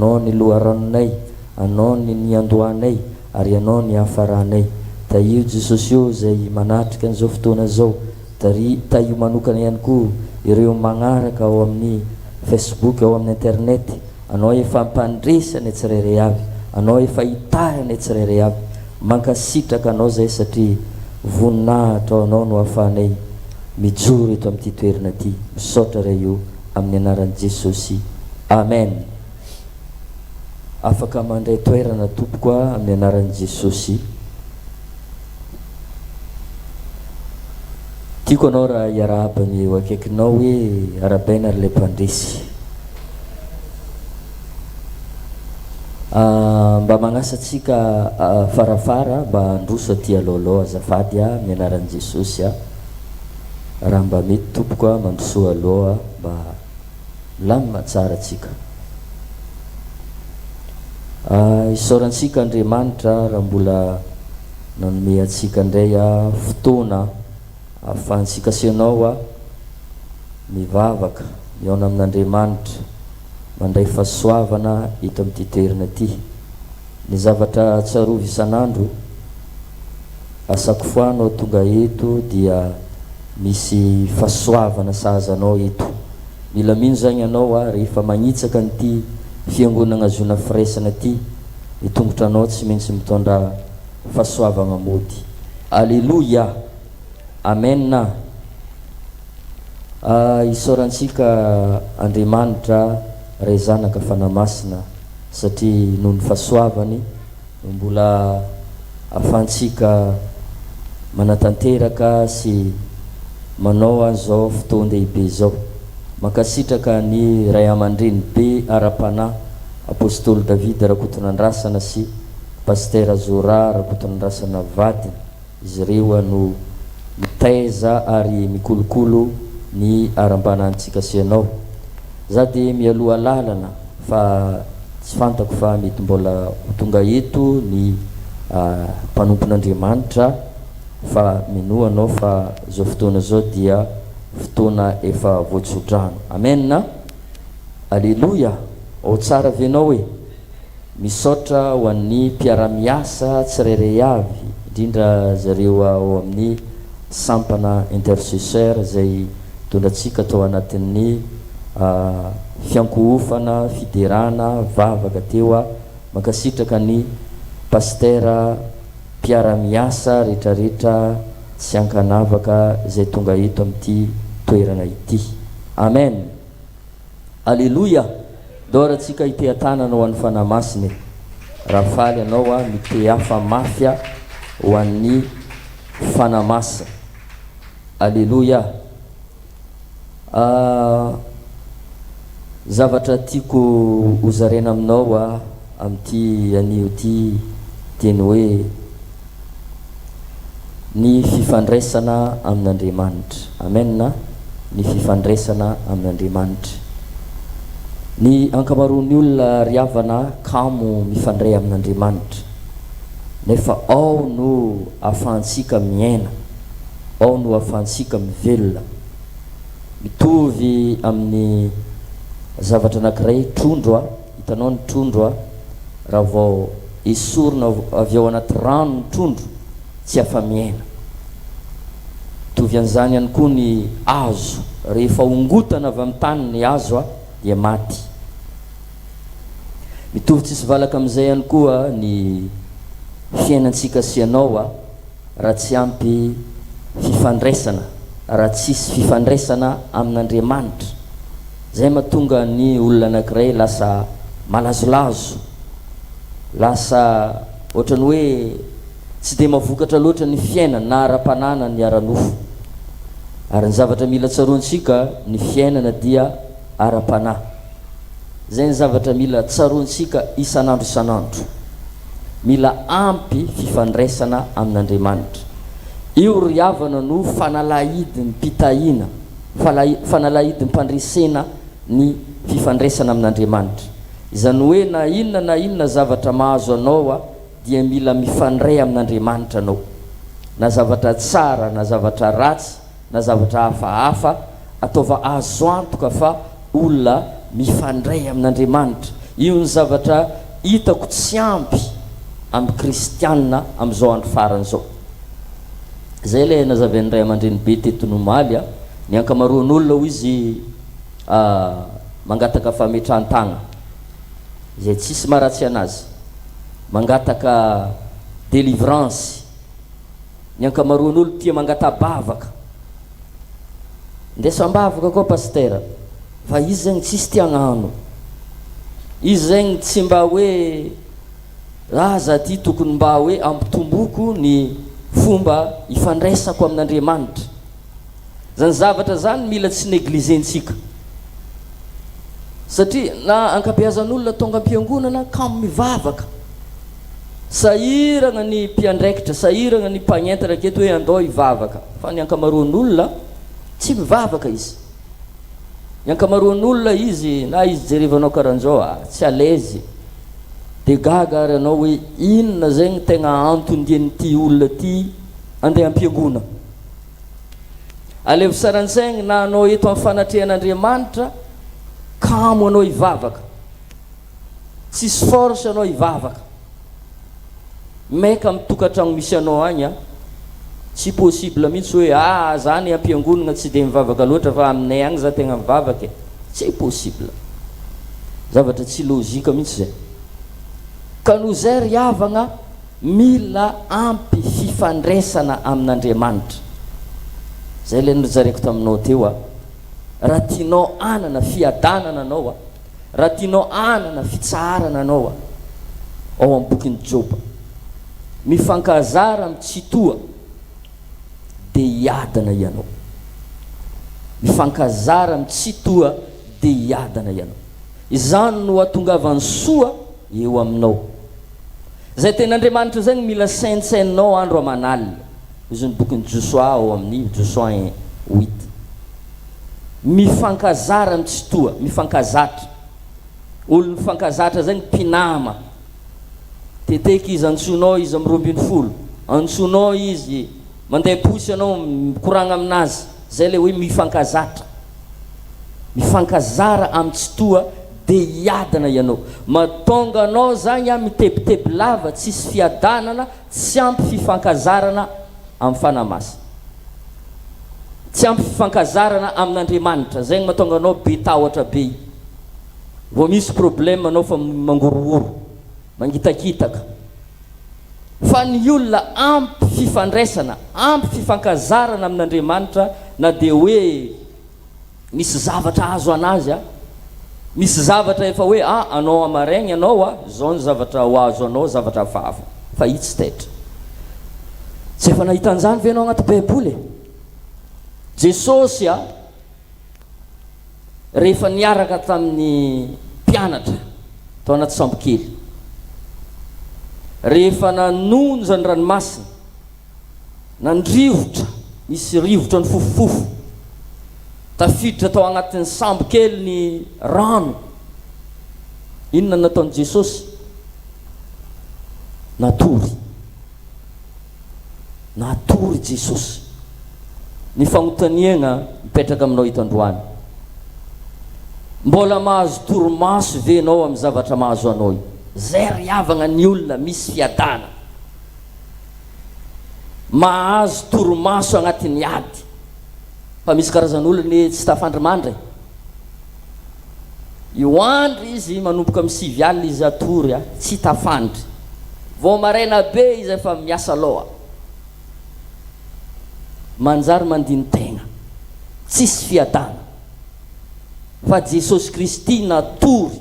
anao ny loharanonay, anao ny niandohanay ary anao ny hafaranay. Da io Jesosy io zay manatrika an'izao fotoana zao, da io manokana ihany koa ireo magnaraka ao amin'ny Facebook, ao amin'ny internet, anao efa mpandresany tsirairay avy, anao efa hitahany tsirairay avy, mankasitraka anao zay satria voninahitra anao no ahafahanay mijoro eto amin'ity toerana ty. Misaotra ray io amin'ny anaran'i Jesosy, amen. Afaka mandray toerana tompoko amin'ny anaran'i Jesosy. Tiako anao raha iarahaba eo akaikinao hoe arabaina ary le mpandresy. Mba magnasatsika farafara mba androso aty aloaloha azafady amin'ny anaran'i Jesosy raha mba mety tompoko mandroso aloha mba lamina tsara atsika. Isaorantsika Andriamanitra raha mbola nanome atsika ndray fotoana ahafahantsika sianao mivavaka miaona amin'Andriamanitra, mandray fahasoavana eto amin'ity toerana ity. Ny zavatra tsarovy isan'andro asakofoanao tonga eto dia misy fahasoavana sahazanao eto. Mila mino zagny anao rehefa magnitsaka n'ity fiangonana azona firaisana ty, ny tongotra anao tsy maintsy mitondra fahasoavana mody. Alleluia, amen. Isaorantsika Andriamanitra ray zanaka fanamasina satria noho ny fahasoavany mbola ahafahantsika manatanteraka sy manao an'izao fotoan-dehibe zao. Mankasitraka ny ray aman-dreny be ara-panahy apôstôly David Rakotonandrasana sy paster Zora Rakotonandrasana vadiny, izy ireo no mitaiza ary mikolokolo ny aram-banantsika sianao. Za de mialoha lalana fa tsy fantako fa mety mbola tonga eto ny mpanompon'Andriamanitra, fa mino anao fa zao fotoana zao dia fotoana efa voatsodrano. Amen na alleluia. O tsara venao hoe misaotra ho an'ny mpiara-miasa tsirairay avy, indrindra zareo ao amin'ny sampana intercesseur zay tondratsika atao anatin'ny fiankohofana fiderana vavaka teo mankasitraka ny pastera mpiara-miasa rehetrarehetra tsy ankanavaka zay tonga eto amin'ity toerana ity. Amen, alleluia. Dora tsika ite-tanana ho an'ny fanamasiny, raha faly anao mite-hafa mafia ho an'ny fanamasa. Alleluia. Zavatra tiako hozarena aminao amin'ity anio ty teny hoe ny fifandraisana amin'Andriamanitra. Amen na ny fifandraisana amin'Andriamanitra. Ny ankamaroan'ny olona riavana kamo mifandray amin'Andriamanitra, nefa ao no ahafahantsika miaina, ao no ahafahantsika mivelona. Mitovy amin'ny zavatra anankiray trondro hitanao ny trondro raha vao esorina avy ao anaty rano ny trondro tsy afa-miaina. Mitovy an'izany ihany koa ny hazo, rehefa ongotana avy amin'ny tany ny hazo dia maty. Mitovy tsisy valaka amin'izay ihany koa ny fiainantsika sianao raha tsy ampy fifandraisana, raha tsisy fifandraisana amin'Andriamanitra. Zay mahatonga ny olona anankiray lasa malazolazo, lasa ohatrany hoe tsy de mavokatra loatra ny fiainana na ara-panana ny ara-nofo. Ary ny zavatra mila tsaroantsika ny fiainana dia ara-panahy. Zay ny zavatra mila tsaroantsika isan'andro isan'andro. Mila ampy fifandraisana amin'Andriamanitra. Io riavana no fanalahidin'ny mpitahina, fanalahidin'ny mpandresena ny fifandraisana amin'Andriamanitra. Izany hoe na inona zavatra mahazo anao dia mila mifandray amin'Andriamanitra anao. Na zavatra tsara, na zavatra ratsy, na zavatra hafahafa, ataova azo antoka fa olona mifandray amin'Andriamanitra. io ny zavatra hitako tsy ampy amin'ny kristianina amin'izao andro farany zao. Zay le nazaven'ny ray aman-dreny be teto Nomaly ny ankamaroan'olona ho izy mangataka fametrahantagna zay tsisy maharatsy anazy, mangataka délivrance. Ny ankamaroan'olo tia mangata-bavaka, ndesam-bavaka koa pastera, fa izy zegny tsisy tia agnano, izy zegny tsy mba hoe za ty tokony mba hoe ampitomboko ny fomba ifandraisako amin'Andriamanitra. Zany zavatra zany mila tsy neglizentsika, satria na ankabeazan'olona tonga am-piangonana ka mivavaka, sahiragna ny mpiandraikitra, sahiragna ny mpagnentana aketo hoe andao hivavaka, fa ny ankamaroan'olona tsy mivavaka izy. Ny ankamaroan'olona izy na izy jerevanao karan'izao tsy alezy, de gaga ary anao hoe inona zegny tegna antondian'ity olona ty andeha am-piangona. Alevo saran'saigny na anao eto amin'ny fanatrehan'Andriamanitra kamo anao hivavaka, tsisy force anao hivavaka, maika amin'ny tokantrano misy anao agny tsy possible mihitsy hoe zany am-piangonana tsy de mivavaka loatra fa aminay agny za tegna mivavaka, tsy possible, zavatra tsy logika mihitsy zay. Ka no zay ry havagna mila ampy fifandraisana amin'Andriamanitra. Zay le nozareko taminao teo raha tianao anana fiadanana anao raha tianao anana fitsarana anao ao amin'ny bokin'ny Joba, mifankazara amin'ny tsy toa de hiadana ianao, mifankazara amin'ny tsy toa de hiadana ianao. Izany no ahatongavany soa eo aminao. Zay ten'Andriamanitra zegny mila saintsainao andro aman'alina, izy ny bokin'ny Joshua ao amin'ny Joshua 8. Mifankazara amin'ny tsy toa, mifankazatra. Olo mifankazatra zegny mpinama, teteky izy antsonao izy amin'ny 20, antsonao izy mandeha posy anao mikoragna aminazy, zay le hoe mifankazatra. Mifankazara amin'ny tsy toa de hiadana ianao. Matonga anao zany mitebiteby lava, tsisy fiadanana, tsy ampy fifankazarana amin'ny fanamasina, tsy ampy fifankazarana amin'Andriamanitra. Zegny matonga anao be tahotra be, vao misy problème anao fa mangorohoro, mangitakitaka. Fa ny olona ampy fifandraisana, ampy fifankazarana amin'Andriamanitra, na de hoe misy zavatra azo anazy misy zavatra efa hoe anao amaraigny anao zao ny zavatra ho azo anao, zavatra hafahafa, fa itsy tetra. Tsy efa nahitan'izany ve anao agnaty Baiboly? Jesosy rehefa niaraka tamin'ny mpianatra tao anaty sambo kely, rehefa nanonja ny ranomasina, nandrivotra, misy rivotra ny fofofofo, tafiditra tao agnatin'ny sambo kely ny rano, inona nataon'i Jesosy? Natory Jesosy. Ny fagnotaniana mipetraka aminao hito androany, mbola mahazo torimaso ve anao amin'ny zavatra mahazo anao io? Zay ry havagna ny olona misy fiadana, mahazo torimaso agnatin'ny ady. Fa misy karazan'olona ny tsy tafandrimandry, io andro izy manomboka amin'ny 9 alina izy atory tsy tafandry, vao maraina be izy efa miasa loha, manjary mandiny tegna, tsisy fiadana. Fa Jesosy Kristy natory,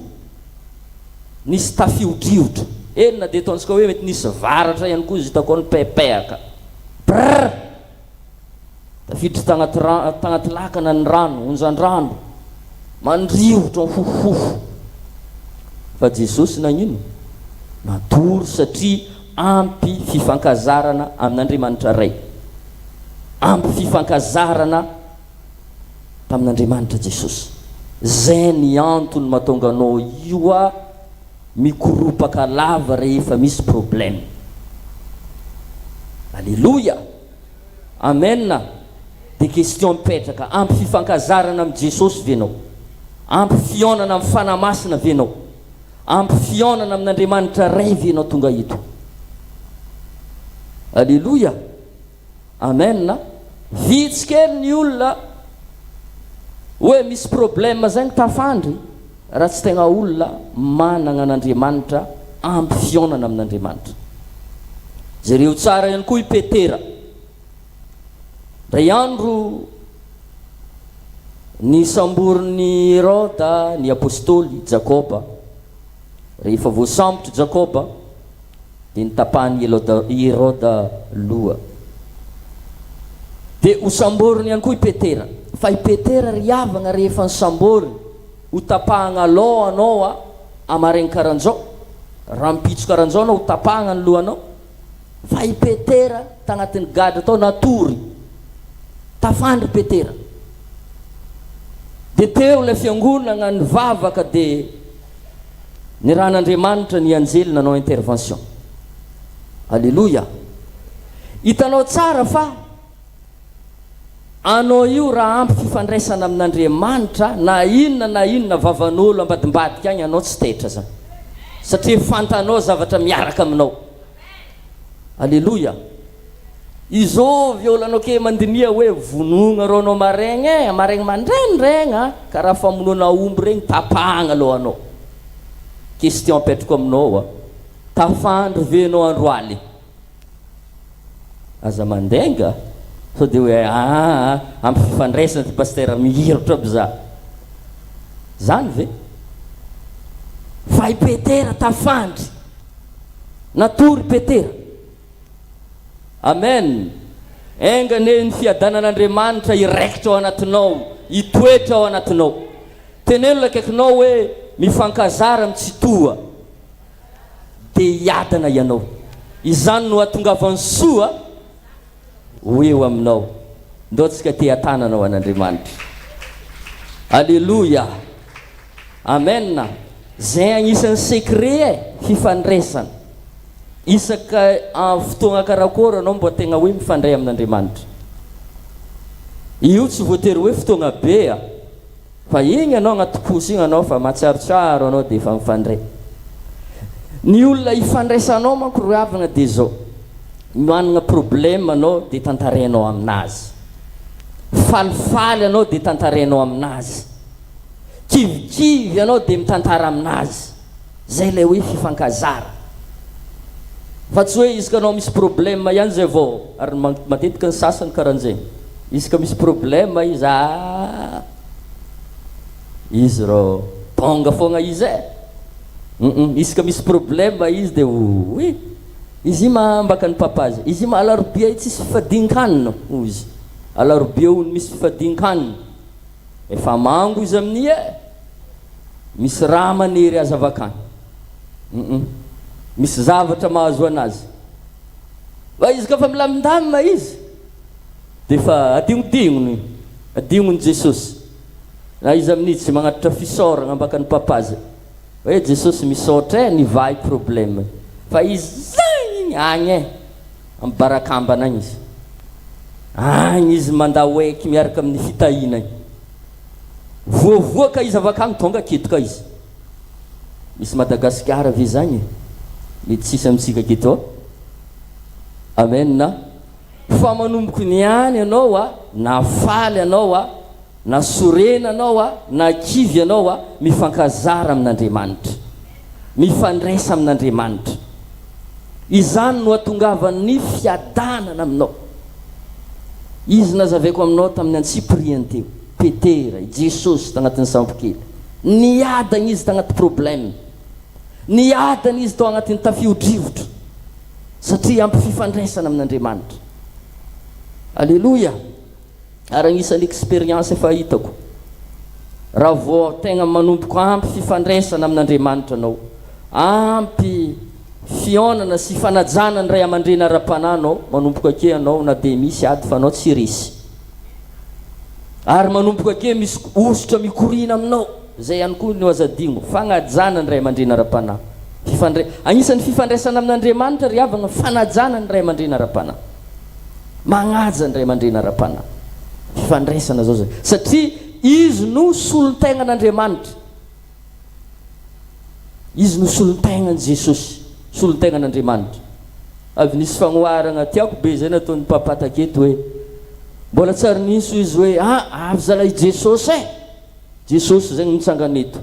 nisy tafiodrivotra, na de ataontsika hoe mety nisy varatra ihany koa izy hitako ny pepeka, tafiditra tagnaty lakana ny rano, onjan-drano, mandrivotra mifofofofo. Fa Jesosy nagnino? Natory, satria ampy fifankazarana amin'Andriamanitra ray, ampy fifankazarana tamin'Andriamanitra Jesosy. Zay ny antony mahatonga anao io mikoropaka lava rehefa misy problème. Alléluia, amen. De question mipetraka, ampy fifankazarana amin'ny Jesosy venao, ampy fionana amin'ny fanamasina venao, ampy fionana amin'Andriamanitra revy ianao tonga ito. Alleluia, amen. Vitsy kely ny olona hoe misy problème zay ny tafandry raha tsy tegna olona manana an'Andriamanitra ampy fionana amin'Andriamanitra. Jereo tsara ihany koa i Petera. Ray andro ny samborin'ny Herôda ny apôstôly Jakoba, rehefa voasambotra Jakoba dia nitapahany Herôda loha. Dia ho samboriny ihany koa i Petera. Fa i Petera riavagna rehefa nisambory ho tapahagna loha anao amaregny karanjao, raha mipitso karanjao anao ho tapahagna ny lohanao. Fa i Petera tagnatin'ny gadra tao natory, tafandry Petera. Dia teo ilay fiangonana nivavaka dia ny rahan'Andriamanitra ny anjely nanao intervention. Alleluia. Hitanao tsara fa anao io raha ampy fifandraisana amin'Andriamanitra, na inona vavan'olo ambadimbadika agny anao tsy tetra zany, satria fantanao zavatra miaraka aminao. Alleluia. Izovy olanao ke mandinia hoe vonogna rô anao maregny mandrenirena karaha famonoana omby regny tapahagna alohanao. Question apetrako aminao tafandry venao andro aly aza mandenga so dia hoe ampy fifandraisana ty pasteur mihirotra aby za zany ve? Fa i Petera tafandry natory Petera. Amen. Engane ny fiadanan'Andriamanitra iraikitra ao anatinao, itoetra ao anatinao. Teneno akaikinao hoe mifankazara mitsitoa dia hiadana ianao. Izany no ahatongavany soa ho eo aminao. Ndao tsika te tananao an'Andriamanitra. Alleluia. Amen. Zay agnisan'ny secret fifandraisana. Isaka fotoagna karakory anao mbo tegna hoe mifandray amin'Andriamanitra. Io tsy voatery hoe fotoagna be fa igny anao agnaty posy igny anao fa matsarotsaro anao dia efa mifandray. Ny olona ifandraisanao manko roavagna dia zao, manana problème anao dia tantarainao aminazy, falifaly anao dia tantarainao aminazy, kivikivy anao dia mitantara aminazy. Zay ilay hoe fifankazara. Fa tsy hoe izy ka anao misy problème ihany zay vao, ary matetika ny sasany karan'izay, izy ka misy problème izy izy rô tonga foagna izy izy ka misy problème izy dia oui izy mambaka ny papazy, izy alarobia tsisy fifadin-kanina izy, alarobia ony misy fifadin-kanina efa mango izy amin'ny misy raha manery azy avakany, misy zavatra mahazo anazy. Fa izy ka fa milamindamina izy dia fa adignodignony Jesosy. Na izy amin'izy tsy magnatitra fisaorana ambaka ny papazy hoe Jesosy misaotra nivay problème. Fa izy zany agny amin'ny barakambana agny izy, agny izy mandahoeky miaraka amin'ny fitahina igny, voavoaka izy avakany tonga kitoka izy. Misy Madagasikara ve zany mety tsisy amintsika keto. Amen. Fa manomboko ny any anao na faly anao na sorena anao na kivy anao mifankazara amin'Andriamanitra, mifandraisa amin'Andriamanitra. Izany no ahatongavany fiadanana aminao. Izy nazaveko aminao tamin'ny antsipriany teo, Petera, Jesosy tagnatin'ny sambokely, niadana izy tagnaty problème, niadana izy tao agnatin'ny tafiodrivotra satria ampy fifandraisana amin'Andriamanitra. Alleluia. Ary agnisan'ny expérience efa hitako, raha vao tegna manomboko ampy fifandraisana amin'Andriamanitra anao, ampy fionana sy fanajana ny ray aman-dreny ara-pananao, manomboka ake anao na dia misy ady fa anao tsy resy, ary manomboka ake misy osotra mikorina aminao, zay ihany koa no azadigno fanajana ny ray aman-dreny ara-panahy. Agnisan'ny fifandraisana amin'Andriamanitra ry havagna fanajana ny ray aman-dreny ara-panahy, magnaja ny ray aman-dreny ara-panahy. Fifandraisana zao zay, satria izy no solon-tegna an'Andriamanitra. izy no solon-tegnany Jesosy, solon-tegnan'Andriamanitra. Avy nisy fagnoharagna tiako be zay nataon'ny mpapataka eto hoe mbola tsary niso izy hoe avy zalahy Jesosy Jesosy zegny nitsangana eto.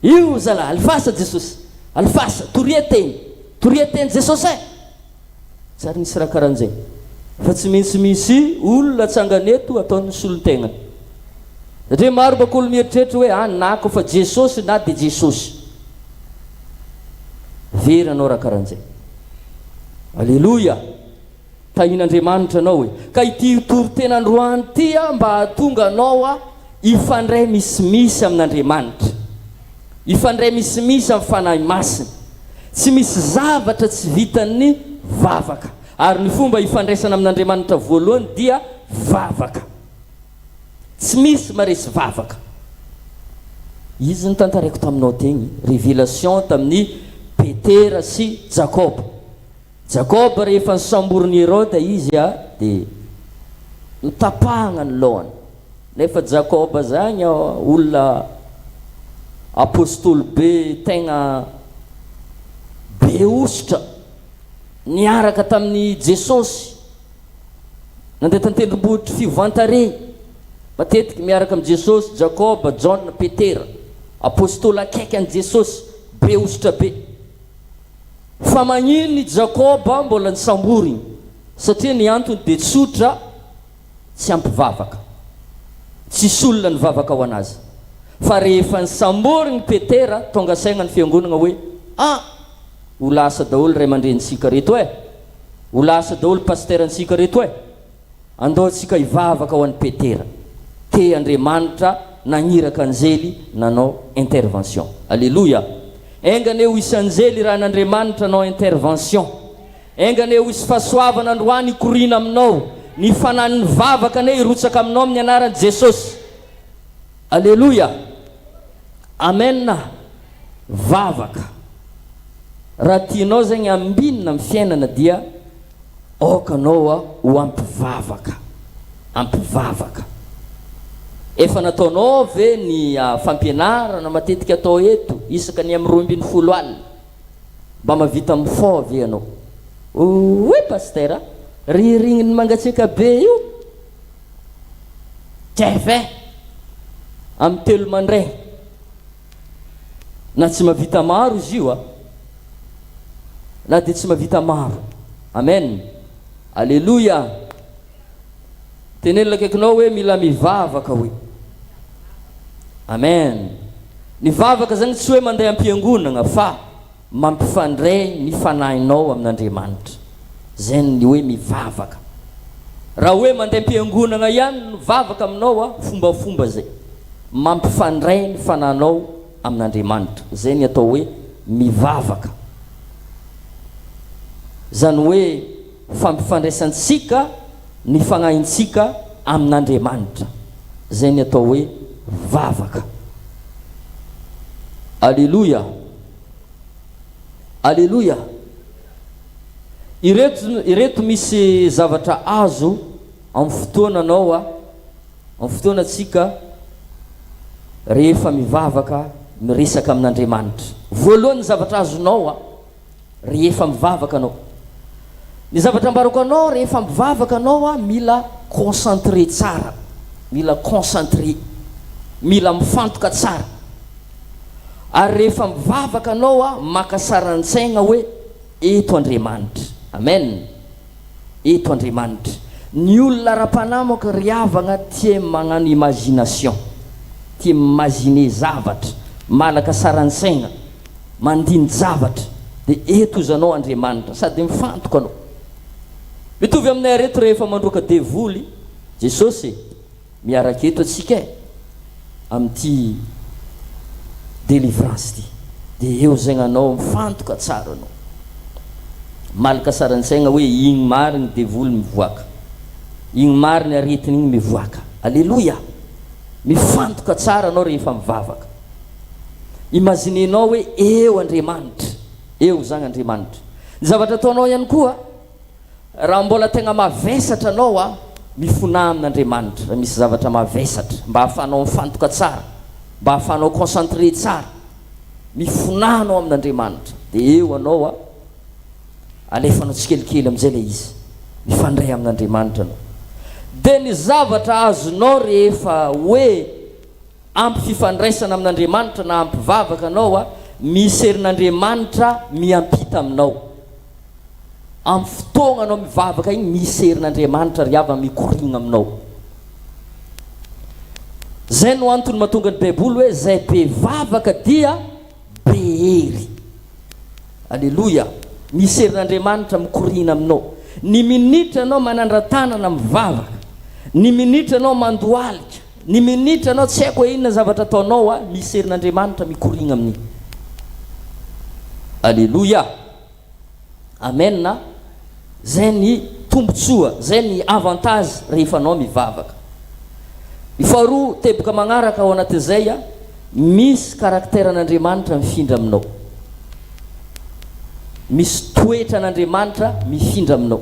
Io zalahy alifasa Jesosy, alifasa toriateny Jesosy tsary nisy raha karahan'izay. Fa tsy maintsy misy olona tsangana eto ataon'ny solon-tegnany. Satria maro bakolo mieritreritra hoe nako fa Jesosy na de Jesosy. Very anao raha karahan'izay. Alleluia. Tahin'Andriamanitra anao hoe ka ity toritena androany ty mba hahatonga anao ifandray misimisy amin'Andriamanitra, ifandray misimisy amin'ny fanahy masina. Tsy misy zavatra tsy vitan'ny vavaka, ary ny fomba ifandraisana amin'Andriamanitra voalohany dia vavaka. Tsy misy maresy vavaka. Izy ny tantaraiko taminao tegny révélation tamin'ny Petera sy Jakob. Jakob rehefa nisamborin'i Herode izy de nitapahana ny lohany. Nefa Jakob zagny olona apôstôly be tegna be ositra, niaraka tamin'ny Jesosy, nandeha tantendrombohitry fivantare matetiky miaraka amin'ny Jesosy. Jakob, John, Petera, apôstôly akaiky an' Jesosy, be ositra be. Fa magnino ny Jakob mbola nisamboriny? Satria ny antony de tsotra, tsy ampivavaka, tsy solona ny vavaka ho anazy. Fa rehefa nisamboriny Petera, tonga saigna ny fiangonana hoe ho lasa daholo ray aman-drenitsika reto ho lasa daholo pasterantsika reto andao tsika hivavaka ho an'ny Petera. Ke Andriamanitra nagniraka anjely nanao intervention. Alléluia. Engane ho isy anjely raha n'Andriamanitra nanao intervention. Engane ho isy fahasoavana androany ikorina aminao, ny fanan'ny vavaka ane irotsaka aminao amin'ny anaran'i Jesosy. Alléluia. Amen. Vavaka. Raha tianao zegny ambinina amin'ny fiainana dia okanao ho ampivavaka, ampivavaka. Efa nataonao ve ny fampianarana matetika atao eto isaka ny amin'ny 12 alina mba mavita mifao ve anao? Oe pasteur, ririgniny mangatsiaka be io teve amin'ny 3 mandray na tsy mavita maro izy io na de tsy mavita maro. Amen. Alléluia. Tenenina akaikinao hoe mila mivavaka hoe. Amen. Ny vavaka zany tsy hoe mandeha am-piangonana fa mampifandray ny fanahinao amin'Andriamanitra. Zay ny hoe mivavaka. Raha hoe mandeha am-piangonana ihany ny vavaka aminao fombafomba zay. Mampifandray ny fanahinao amin'Andriamanitra. Zay ny atao hoe mivavaka. Zany hoe fampifandraisantsika ny fanahintsika amin'Andriamanitra. Zay ny atao hoe vavaka. Alléluia. Alléluia. Ireto misy zavatra azo amin'ny fotoananao amin'ny fotoanatsika rehefa mivavaka miresaka amin'Andriamanitra. Voalohany zavatra azonao rehefa mivavaka anao. Ny zavatra ambarako anao rehefa mivavaka anao mila concentré tsara, mila concentré, mila mifantoka tsara. Ary rehefa mivavaka anao maka saran-tsaigna hoe eto Andriamanitra. Amen. Eto Andriamanitra. Ny olona ara-panamoka riavagna tia magnano imagination, tia imaginer zavatra, malaka saran-tsaigna, mandiny zavatra. De eto zanao Andriamanitra, sady mifantoka anao. Mitovy aminay reto rehefa mandroaka devoly Jesosy miaraka eto atsika amin'ty délivrance ty. De eo zegny anao mifantoka tsara anao, malaka saran-tsaigna hoe igny mariny devoly mivoaka, igny mariny aretiny igny mivoaka. Alléluia. Mifantoka tsara anao rehefa mivavaka. Imaginenao hoe eo Andriamanitra, eo zany Andriamanitra. Ny zavatra ataonao ihany koa raha mbola tegna mavesatra anao mifona amin'Andriamanitra, misy zavatra mavesatra mba hahafanao mifantoka tsara, mba hahafanao concentré tsara, mifonanao amin'Andriamanitra dia eo anao alefanao tsikelikely amin'izay le izy mifandray amin'Andriamanitra anao. Dia ny zavatra azonao rehefa hoe ampy fifandraisana amin'Andriamanitra na ampy vavaka anao misy herin'Andriamanitra miampita aminao. Amin'ny fotoana anao mivavaka igny misy herin'Andriamanitra ry avy mikorigna aminao. Zay no antony mahatonga ny Baiboly hoe zay be vavaka dia be hery. Alleluia. Misy herin'Andriamanitra mikorina aminao. Ny minitra anao manandra-tanana mivavaka, ny minitra anao mandohalika, ny minitra anao tsy haiko hoe inona zavatra ataonao misy herin'Andriamanitra mikorina amin'igny. Alleluia. Amen na. Zay ny tombotsoa, zay ny avantage rehefa anao mivavaka. Ny faharoa teboka magnaraka ao anatin'izay misy karakteran'Andriamanitra mifindra aminao. Misy toetra an'Andriamanitra mifindra aminao.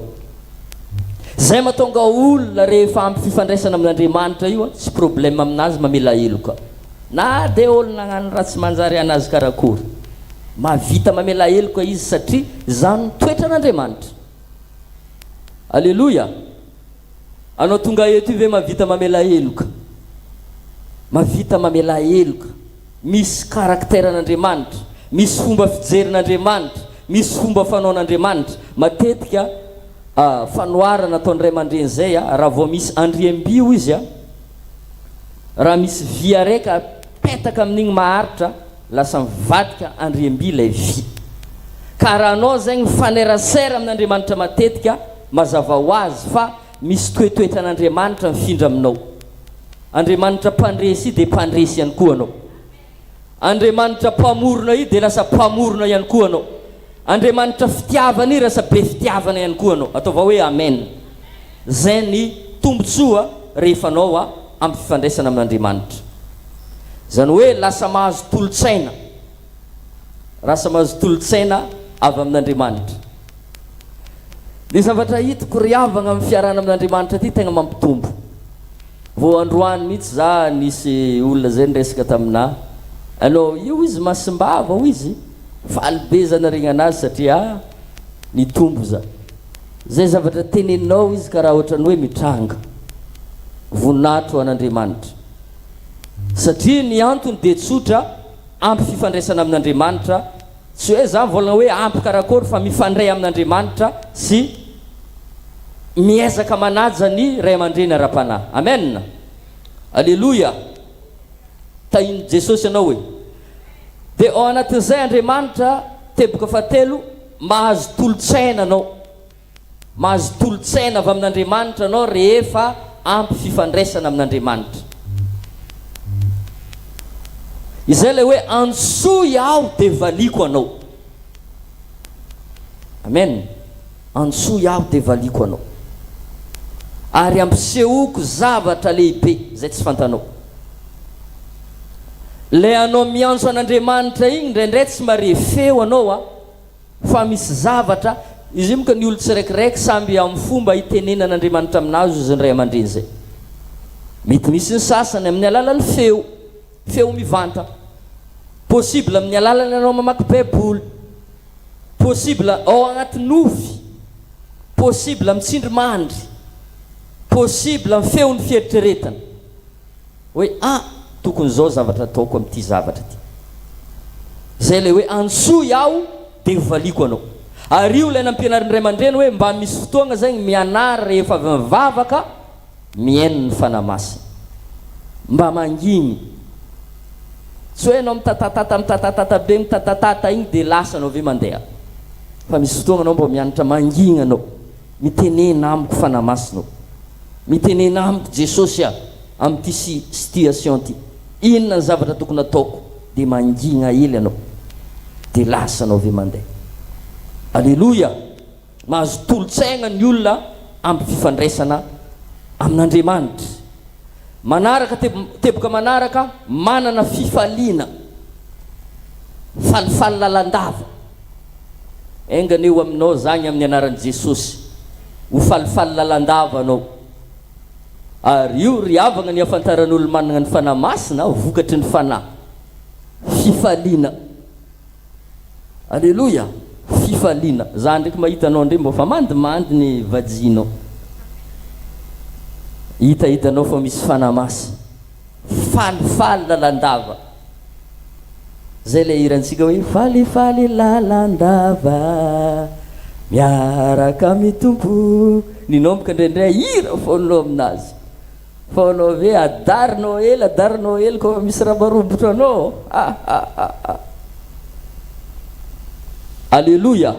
Zay mahatonga olona rehefa ampy fifandraisana amin'Andriamanitra io tsy problème aminazy mamela heloka. Na dia olona agnano raha tsy manjary anazy karakory, mahavita mamela heloka izy satria zany toetra an'Andriamanitra. Alleluia. Anao tonga eto ve mahavita mamela heloka? Mahavita mamela heloka. Misy karakteran'Andriamanitra, misy fomba fijerin'Andriamanitra, misy fomba fanaon'Andriamanitra. Matetika fanoarana ataon'ray aman-dreny zay raha vao misy andriam-bio izy raha misy vy araiky petaka amin'igny maharitra lasa mivadika andriam-by ilay vy. Ka raha anao zay mifanerasera amin'Andriamanitra matetika mazava ho azy fa misy toetoetra an'Andriamanitra mifindra aminao. Andriamanitra mpandresy dia mpandresy ihany koa anao. Andriamanitra mpamorona io dia lasa mpamorona ihany koa anao. Andriamanitra fitiavana io lasa be fitiavana ihany koa anao. Ataova hoe amen. Zay ny tombotsoa rehefa anao ampy fifandraisana amin'Andriamanitra. Zany hoe lasa mahazo tolotsaina. Lasa mahazo tolotsaina avy amin'Andriamanitra. Ny zavatra hitako ry havagna amin'ny fiarana amin'Andriamanitra ty tegna mampitombo. Vao androany mihitsy za nisy olona zay niresaka taminahy. Anao io izy masimbava ho izy faly be zanarigna anazy satria nitombo za. Zay zavatra teneninao izy karaha ohatrany hoe mitranga. Voninahitro an'Andriamanitra. Satria ny antony dia tsotra ampy fifandraisana amin'Andriamanitra. Tsy hoe za volagna hoe ampy karakory fa mifandray amin'Andriamanitra sy miezaka manaja ny ray aman-dreny ara-panahy. Amen. Alleluia. Tahiny Jesosy anao hoe. Dia ao anatin'izay Andriamanitra teboka fahatelo mahazo tolotsaina anao. Mahazo tolotsaina avy amin'Andriamanitra anao rehefa ampy fifandraisana amin'Andriamanitra. Izay le hoe antsoa iaho dia valiko anao. Amen. Antsoa iaho dia valiko anao. Ary ampisehoko zavatra lehibe zay tsy fantanao. Le anao miantso an'Andriamanitra igny indraindray tsy mare feo anao fa misy zavatra izy io moka ny olo tsiraikiraiky samby amin'ny fomba hitenenan'Andriamanitra aminazy izy ny ray aman-dreny zay. Mety misy ny sasany amin'ny alalan'ny feo, feo mivanta. Possible amin'ny alalany anao mamaky Baiboly. Possible ao agnaty nofy. Possible mitsindry mandry. Possible amin'ny feon'ny fieritreretana. Hoe tokony zao zavatra ataoko amin'ity zavatra ty. Zay le hoe antsoa iaho dia valiko anao. Ary io ilaina ampianarin'ny ray aman-dreny hoe mba misy fotoana zay mianara rehefa avy mivavaka miaino ny fanahy masina. Mba manginy. Tsy hoe anao mitatatata be mitatatata igny dia lasa anao ve mandeha. Fa misy fotoana anao mba mianatra manginy anao. Mitenena amiko fanahy masina. Mitenena amiko Jesosy amin'ity situation ty. Inona ny zavatra tokony ataoko dia mangina hely anao. Dia lasa anao ve mandeha. Alleluia. Mahazo tolotsaina ny olona ampy fifandraisana amin'Andriamanitra. Manaraka teboka manaraka manana fifaliana. Falifaly lalandava. Engany eo aminao zany amin'ny anaran'i Jesosy. Ho falifaly lalandava anao. Ary io ry havagna ny afantaran'olo manana ny fanahy masina vokatry ny fanahy. Fifaliana. Alléluia. Fifaliana. Za ndraiky mahitanao ndray mbo fa mandimandy ny vajinao. Hitanao fa misy fanamasy. Falifaly lalandava. Zay le irantsika hoe falifaly lalandava miaraka mitompo. Ninomboka ndraindray hira fonao aminazy. Fonao ve adarinao hely koa misy raha marobotra anao. Alléluia.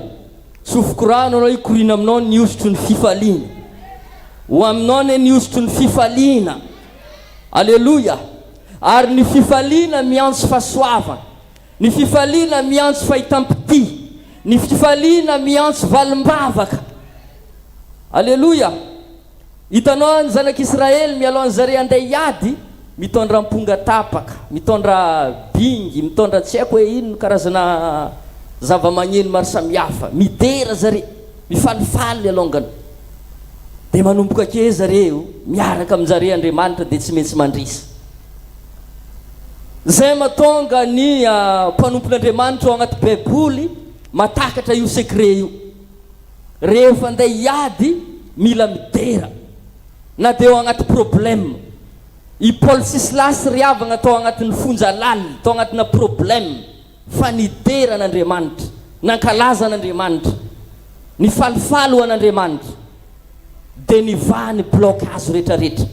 Sofokorano anao ikorina aminao ny osotro ny fifaliana. Ho aminao ny osotro ny fifaliana. Alléluia. Ary ny fifaliana miantso fahasoavana. Ny fifaliana miantso fahitampiti. Ny fifaliana miantso valim-bavaka. Alléluia. Hitanao ny zanak'Israely mialohan'ny zare andeha hiady, mitondra amponga tapaka, mitondra bingy, mitondra tsy haiko hoe ino karazana zava-magneno maro samihafa, midera zare, mifalifaly alongany. De manomboka ke zareo miaraka amin'zare Andriamanitra de tsy maintsy mandrisa. Zay matonga ny mpanompon'Andriamanitra ao anaty Baiboly matakatra io secret io. Rehefa andeha hiady mila midera. Na de ao anaty problème. I Paul Sislasy riavagna tao agnatin'ny fonjalali, tao agnatina problème. Fa nidera n'Andriamanitra, nankalaza n'Andriamanitra, nifalifaly ho an'Andriamanitra. De niva ny blocage rehetrarehetra.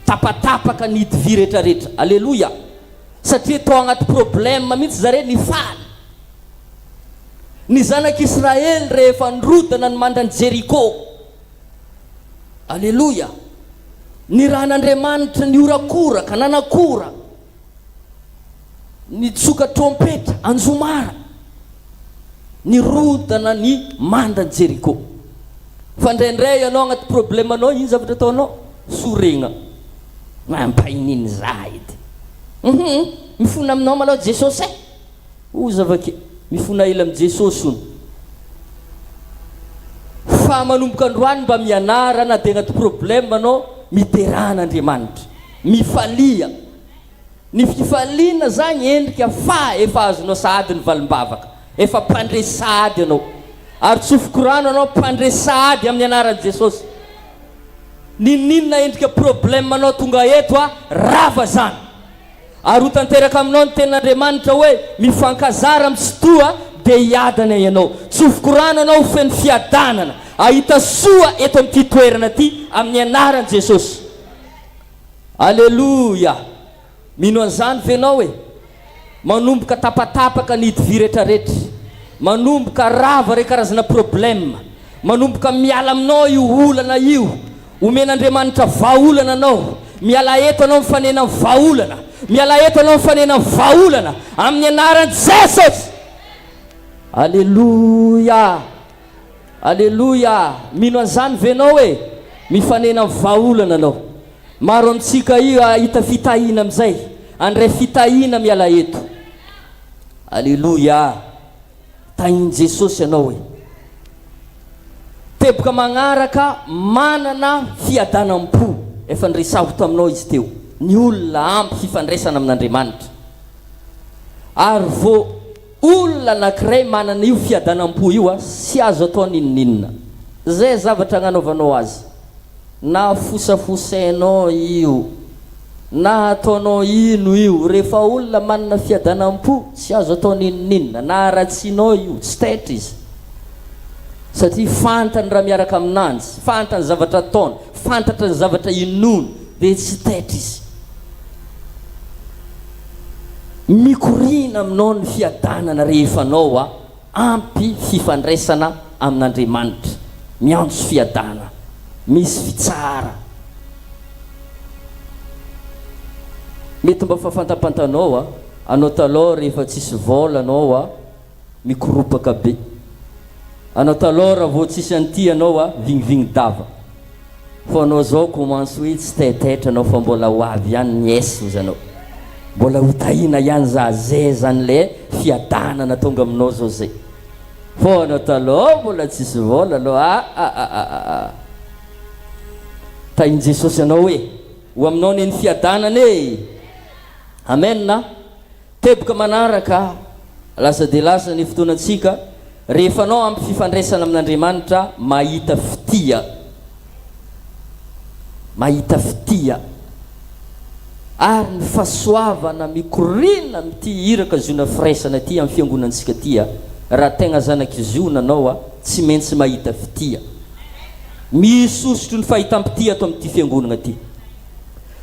Tapatapaka ny hidivy rehetrarehetra. Alléluia. Satria tao agnaty problème mihitsy zare nifaly. Ny zanak'Israely rehefa nirodana ny mandany Jeriko. Alléluia. Ny raha n'Andriamanitra ny orakoraka, nanakora. Ny tsoka trompetra, anjomara. Ny rodana ny mandany Jeriko. Fa ndraindray anao agnaty problème anao, ino zavatra ataonao? Sorena. Mampaininy za edy. Mifona aminao malao Jesosy. Zavake. Mifona ila amin'ny Jesosy ony. Fa manomboka androany mba mianara na de agnaty problème anao, miteran'Andriamanitra, mifalia. Ny fifaliana zany endrika fa efa azonao sahady ny valim-bavaka, efa mpandresady anao. Ary tsofokorano anao mpandresady amin'ny anaran'i Jesosy. Ninina endrika problème anao tonga eto rava zany. Ary ho tanteraka aminao ny ten'Andriamanitra hoe mifankazara amin'ny fotoa de hiadana ianao. Tsofokorano anao feno fiadanana. Ahita soa eto amin'ity toerana ty amin'ny anaran'i Jesosy. Alléluia. Mino an'izany venao hoe manomboka tapatapaka ny hidivy rehetrarehetra, manomboka rava re karazana problème, manomboka miala aminao io olana io, omen'Andriamanitra vahaolana anao, miala eto anao mifanena vahaolana, miala eto anao mifanena vahaolana amin'ny anaran'i Jesosy. Alléluia. Alléluia. Mino an'izany venao hoe mifanena vahaolana anao. Maro amintsika io hita fitahina amin'izay, andray fitahina miala eto. Alléluia. Tahiny Jesosy ianao hoe teboka magnaraka manana fiadanam-po. Efa niresaho taminao izy teo, ny olona ampy fifandraisana amin'Andriamanitra. Ary vo olona anankiray manana io fiadanam-po io sy azo atao ninninina. Zay zavatra agnanaovanao azy. Na fosafosainao io, na ataonao ino io, rehefa olona manana fiadanam-po sy azo atao ninninina, na aratsinao io, tsy taitra izy. Satria fantany raha miaraka aminanjy, fantany zavatra ataony, fantatra ny zavatra inony, de tsy taitra izy. Mikorina aminao ny fiadanana rehefanao ampy fifandraisana amin'Andriamanitra, miantso fiadana, misy fitsara. Mety mba fahafantapantanao anao taloha rehefa tsisy vola anao mikoropaka be. Anao taloha raha vao tsisy anty anao vignivigny dava. Fa anao zao commence hoe tsy taitaitra anao fa mbola ho avy ihany niesy izy anao. Mbola hotahina ihany za zay zany le fiadanana tonga aminao zao zay. Fa anao taloha mbola tsisy vola anao tahiny Jesosy anao hoe ho aminao ny fiadanana e. Amen na. Teboka manaraka lasa de lasa ny fotoanantsika rehefa anao ampy fifandraisana amin'Andriamanitra mahita fitia ary ny fahasoavana mikorina mity iraka ziona firaisana ty amin'ny fiangonantsika ty raha tegna zanak'izy nanao tsy maintsy mahita fitia. Misosotro ny fahitam-pitia ato amin'ity fiangonana ty.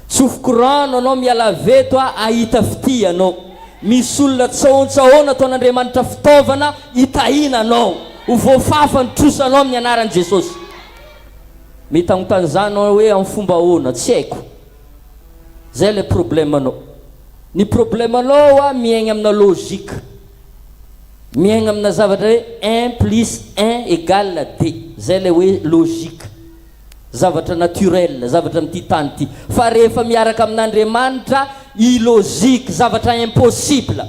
Tsofokorano anao miala veto ahita fitia anao. Misy olona tsaontsaona ataon'Andriamanitra fitaovana hitahina anao ho voafafa ny trosanao amin'ny anaran'i Jesosy. Mitanontany zany anao hoe amin'ny fomba ahoana tsy haiko. Zay le problème anao. Ny problème anao miaigna amina logika. Miaigna amina zavatra hoe 1 + 1 = 2. Zay le hoe logika. Zavatra naturel, zavatra amity tany ty. Fa rehefa miaraka amin'Andriamanitra illogique, zavatra impossible.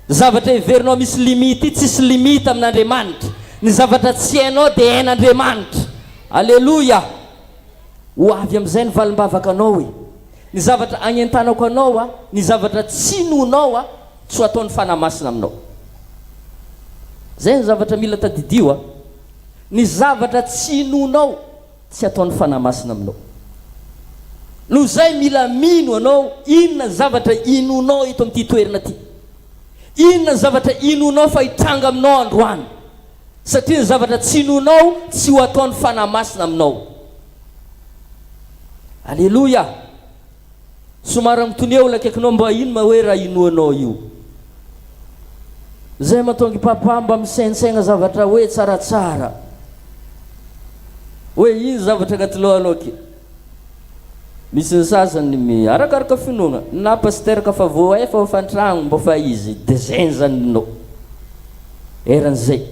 Zavatra iverinao misy limite, tsisy limite amin'Andriamanitra. Ny zavatra tsy hainao dia hain'Andriamanitra. Alléluia. Ho avy amin'izay ny valim-bavaka anao e. Ny zavatra agnentanako anao ny zavatra tsy nonao tsy ataony fanahy masina aminao. Zay ny zavatra mila tadidio ny zavatra tsy nonao tsy ataony fanahy masina aminao. No zay mila mino anao inona zavatra inonao eto amin'ity toerana ty. Inona zavatra inonao fa hitranga aminao androany. Satria ny zavatra tsy nonao tsy ho ataony fanahy masina aminao. Alléluia. Somary mitoneo lakaikinao mba ino ma hoe raha inoanao io. Zay mahatonga papa mba misainsaigna zavatra hoe tsaratsara. Hoe ino zavatra agnaty lohanao ake. Misy ny sasany arakaraka finoana na pasteur ka fa voa efa hofantragno mba fa izy de zay zany ninao. Eran'izay.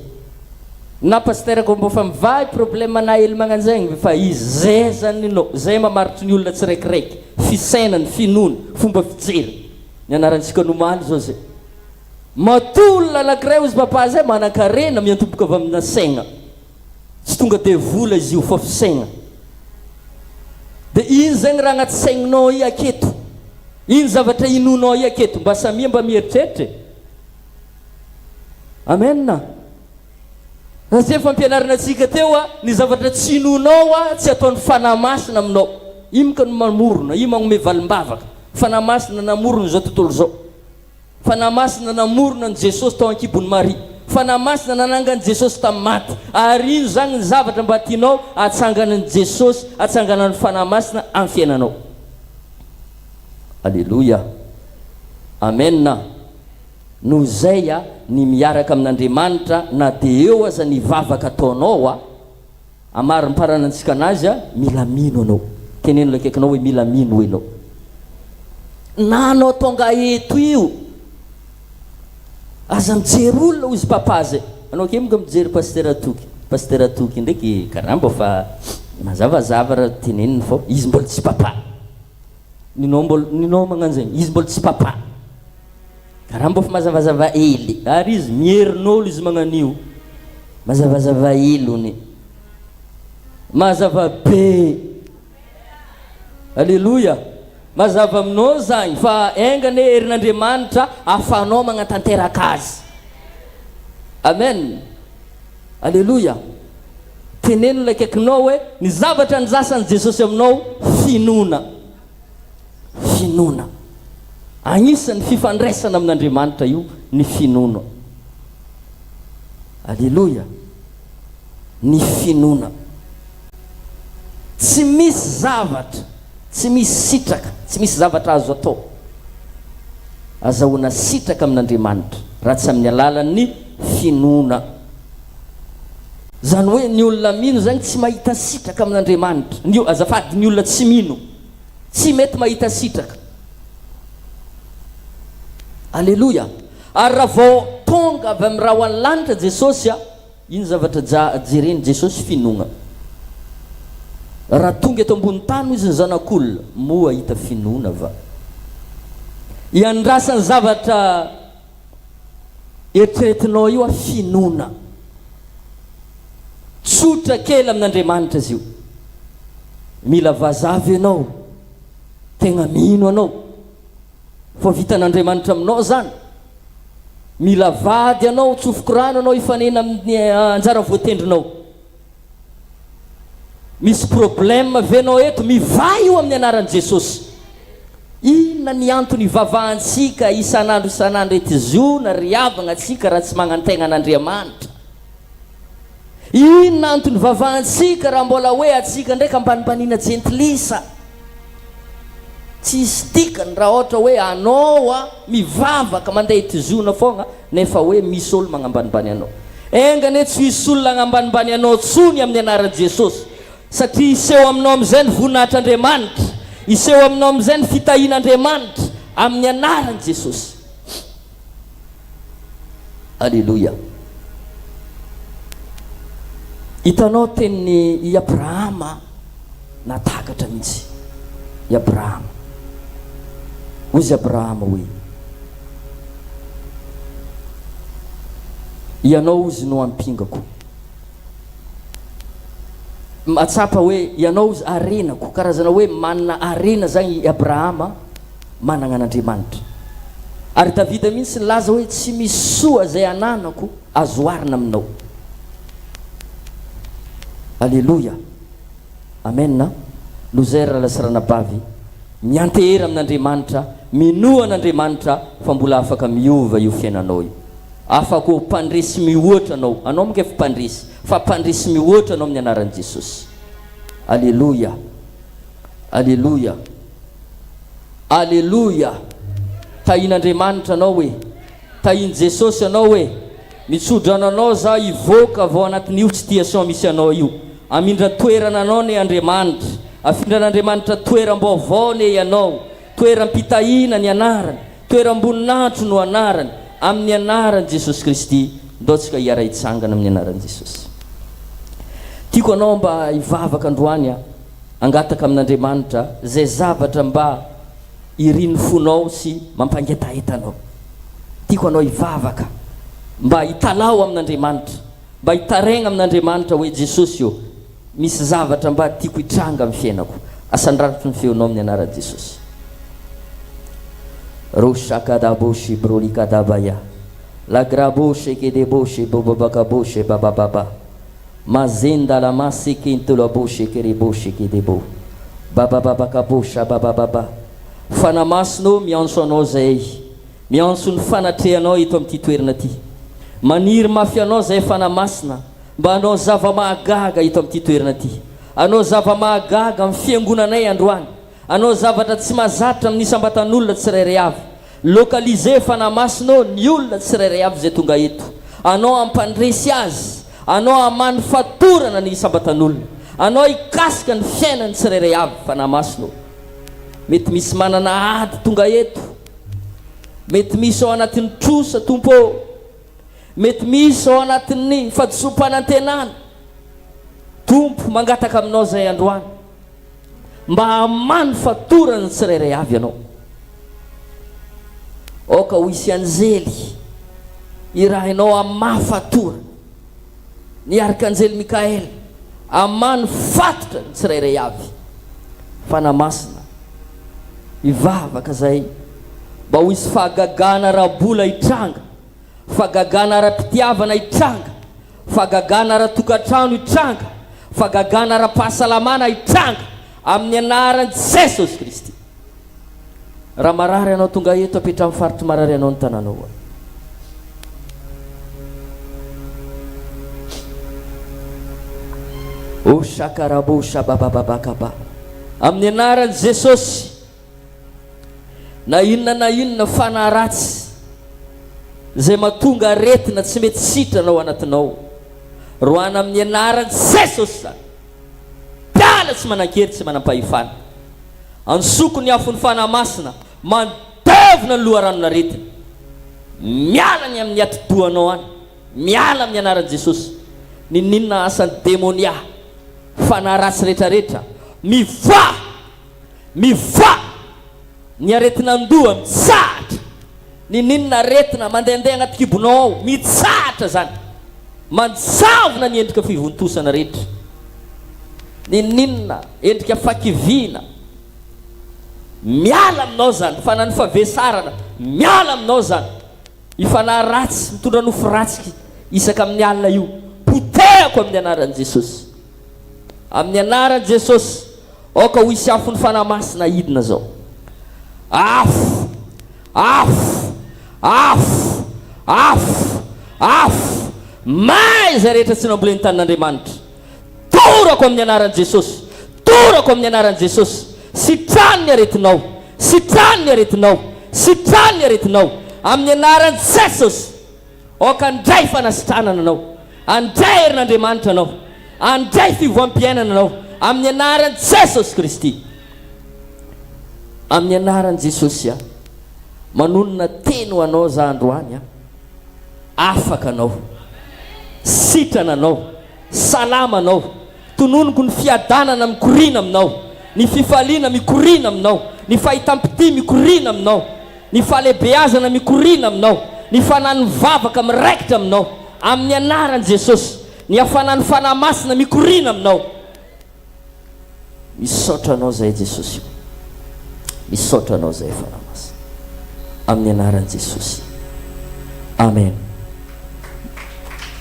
Na pasteur ka mba fa mivay problème na hely magnan'izay fa izy zay zany ninao. Zay mamaritry ny olona tsiraikiraiky. Fisainany, finoany, fomba fijery. Ny anarantsika nomaly zao zay. Matolona anakiray izy papa zay manan-karena miantomboka avy amina saigna. Tsy tonga de vola izy io fa fisaigna. De ino zay raha agnaty saigninao i aketo. Ino zavatra inonao i aketo mba samia mba mieritreritra. Amen. Satria fampianarana antsika teo ny zavatra tsy inonao tsy ataony fanahy masina aminao. Ino ka no mamorona, io magnome valim-bavaka. Fanahy masina namorona zao tontolo zao. Fanahy masina namorona ny Jesosy tao ankibon'ny Maria. Fanahy masina nanangany Jesosy tamin'ny maty. Ary ino zany ny zavatra mba tianao atsanganan'i Jesosy, atsanganan'ny fanahy masina amin'ny fiainanao. Alléluia. Amen. Noho zay ny miaraka amin'Andriamanitra na de eo aza ny vavaka ataonao amariny paranantsika anazy mila mino anao. Teneno lakaikinao hoe mila mino ianao. Na anao tonga eto io aza mijery olona izy papa zay. Anao ke moka mijery pasteur Atoky. Pasteur Atoky ndraiky karaha mba fa mazavazava raha teneniny fô izy mbola tsy papa. Ninao magnan'izay izy mbola tsy papa. Karaha mba fa mazavazava hely. Ary izy mierin'olo izy magnan'io. Mazavazava helony. Mazava be. Alléluia. Mazava aminao zany fa engane herin'Andriamanitra afanao magnatanteraka azy. Amen. Alléluia. Teneno lakaikinao hoe ny zavatra nizasan'i Jesosy aminao finoana. Finoana. Agnisan'ny fifandraisana amin'Andriamanitra io ny finoana. Alléluia. Ny finoana. Tsy misy zavatra, tsy misy sitraka, tsy misy zavatra azo atao azahoana sitraka amin'Andriamanitra raha tsy amin'ny alalan'ny finoana. Zany hoe ny olona mino zany tsy mahita sitraka amin'Andriamanitra. Ny azafady ny olona tsy mino tsy mety mahita sitraka. Alléluia. Ary raha vao tonga avy amin'ny raha ho any lanitra Jesosy iny zavatra jereny Jesosy finoana. Raha tonga eto ambony tany izy ny zanak'olona moa hita finoana va. Iandrasany zavatra eritreretinao io finoana. Tsotra kely amin'Andriamanitra izy io. Mila vazava ianao. Tegna mino anao. Fa vitan'Andriamanitra aminao zany. mila vady anao tsofoko rano anao ifanena amin'ny anjara voatendrinao. Misy problème venao eto mivay io amin'ny anaran'i Jesosy. Inona ny antony ivavahantsika isan'andro eto zona riavagna atsika raha tsy magnantegna an'Andriamanitra? Inona antony vavahantsika raha mbola hoe atsika ndraika ambanimbaniana jentilisa? Tsisy dikany raha ohatra hoe anao mivavaka mandeha itizona foagna nefa hoe misy olo magnambanimbany anao. Engane tsy misy olona agnambanimbany anao tsony amin'ny anaran'i Jesosy, satria iseho aminao amin'izay ny voninahitr'Andriamanitra, iseho aminao amin'izay ny fitahian'Andriamanitra amin'ny anaran'i Jesosy. Alleluia. Hitanao teniny i Abrahama natakatra mihitsy. I Abrahama, ozy Abrahama hoe ianao ozy no ampingako, matsapa hoe ianao ozy arenako, karazana hoe manana arena zagny i Abrahama managna an'Andriamanitra. Ary Davida mihitsy nilaza hoe tsy misy soa zay ananako azoarina aminao. Alleluia, amen. Lozay raha lasranabavy miantehery amin'Andriamanitra, minoa an'Andriamanitra fa mbola afaka miova io fiainanao io. Afaka mpandresy mihoatra anao moka efa mpandresy, fa mpandresy mihoatra anao amin'ny anaran'i Jesosy. Alleluia, alleluia, alleluia. Tahin'Andriamanitra anao hoe, tahin' Jesosy anao hoe, mitsodrano anao za ivoaka avao anatin'io tsy situation misy anao io. Amindra toerana anao ne Andriamanitra, afindran'Andriamanitra toeram-baovao ne ianao, toeram-pitahina ny anarany, toeram-boninahitro no anarany, amin'ny anaran'i Jesosy Kristy. Ndaotsika hiara hitsangana amin'ny anaran'i Jesosy. Tiako anao mba hivavaka androany angataka amin'Andriamanitra zay zavatra mba iriny fonao sy mampangetahetanao. Tiako anao hivavaka mba hitalao amin'Andriamanitra, mba hitaregna amin'Andriamanitra hoe Jesosy io misy zavatra mba tiako hitranga amin'ny fiainako. Asandrarotro ny feonao amin'ny anaran'i Jesosy. Roshakadaboshe brolikadabaya lagraboshe kedeboshe bobabakaboshe babababa mazenda lamase kentolaboshe kereboshe kedebo babababakabosha babababa. Fanamasino miantso anao zay, miantso ny fanatrehanao ito amin'ity toerana ty. Maniry mafy anao zay fanamasina mba anao zava-mahagaga ito amin'ity toerana ty. Anao zava-mahagaga amin'ny fiangonanay androany, anao zavatra tsy mahazatra amin'ny sambatan'olona tsirairay avy. Localiser fanamasino ny olona tsirairay avy zay tonga eto. Anao ampandresy azy, anao amany fatorana ny sambatan'olona, anao ikasika ny fiainany tsirairay avy fanamasino. Mety misy manana ady tonga eto, mety misy ao anatin'ny trosa tompo, mety misy ao anatin'ny fadisom-panantenana. Tompo mangataka aminao zay androany mba hamany fatorana ny tsirairay avy anao. Oka ho isy anjely irahinao amafatora ny arkanjely Mikael amany fatotra ny tsirairay avy. Fanamasina ivavaka zay mba ho isy fahagagana rabola hitranga, fahagagana ra-pitiavana hitranga, fahagagana ra-tokatrano hitranga, fahagagana ra-pahasalamana hitranga amin'ny anaran'i Jesosy Kristy. Raha marary anao tonga eto apetra amin'ny faritry marary anao ny tananao. O shakarabosha babababakaba amin'ny anaran'i Jesosy. Na inona fanaratsy zay mahatonga aretina tsy mety sitranao anatinao, roana amin'ny anaran'i Jesosy zany. Piala tsy manan-kery, tsy manam-pahefana. Ansoko ny afon'ny fanamasina mandevina ny loharanon'aretina. Miala ny amin'ny atidohanao any, miala amin'ny anaran'i Jesosy. Ninona asan'ny demonia fanaratsy rehetrarehetra miva ny aretina andoha mitsahatra. Ninona aretina mandehandeha agnaty kibonao ao mitsahatra zany, manjavona ny endrika fivontosana rehetra. Ninona endrika fakivina miala aminao zany, fanany favesarana miala aminao zany. ifanahy ratsy mitondra nofo ratsy isaka amin'ny alina io potehako amin'ny anaran'i Jesosy. Amin'ny anaran'i Jesosy oka ho hisy afo ny fanahy masina idina zao. Afo, afo, afo, afo, afo, maiza rehetra tsy namboleny tanin'Andriamanitra. Torako amin'ny anaran'i Jesosy, torako amin'ny anaran'i Jesosy. Sitrano ny aretinao, sitrano ny aretinao, sitrano ny aretinao amin'ny anaran'i Jesosy. Oka andray fanasitranana anao, andray herin'Andriamanitra anao, andray fivoam-piainana anao amin'ny anaran'i Jesosy Kristy. Amin'ny anaran'i Jesosy manonona teny ho anao za androany afaka anao, sitrana anao, salama anao, tononoko ny fiadanana mikorina aminao, ny fifaliana mikorina aminao, ny fahitam-pity mikorina aminao, ny fahalehibeazana mikorina aminao, ny fanan'ny vavaka miraikitra aminao amin'ny anaran'i Jesosy. Ny hafanan'ny fanahy masina mikorina aminao. Misaotra anao zay Jesosy, misaotra anao zay fanahy masina amin'ny anaran'i Jesosy. Amen.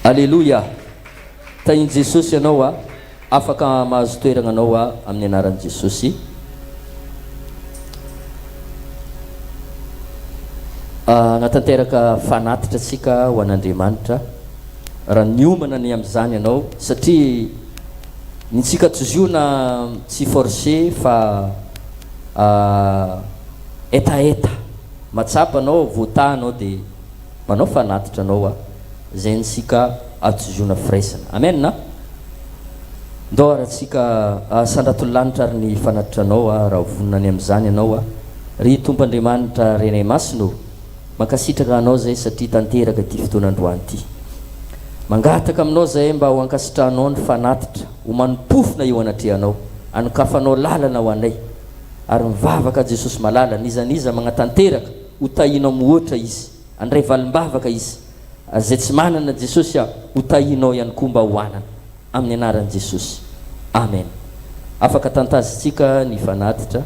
Alléluia. Tahin Jesosy ianao afaka mahazo toerana anao amin'ny anaran'i Jesosy. Natanteraka fanatitra tsika ho an'Andriamanitra raha niomana ny amin'izany ianao, satria ny tsika tsoziona tsy forcé fa etaeta matsapa anao voatahanao dia manao fanatitra anao zay ny tsika atsoziona firaisana. Amen na ndao raha tsika sandratololanitra ary ny fanatitra anao raha vononany amin'izany ianao ry Tompoandriamanitra renay masino mankasitraka anao zay satria tanteraka ty fotoanandroany ty mangataka aminao zay mba ho ankasitranao ny fanatitra ho manompofona eo anatrehanao anokafanao lalana ho anay ary mivavaka Jesosy malala nizaniza magnatanteraka ho tahinao mihoatra izy andray valimbavaka izy zay tsy manana Jesosy ho tahinao ihany koa mba hoanana amin'ny anaran'i Jesosy. Amen. Afaka tantazitsika ny fanatitra.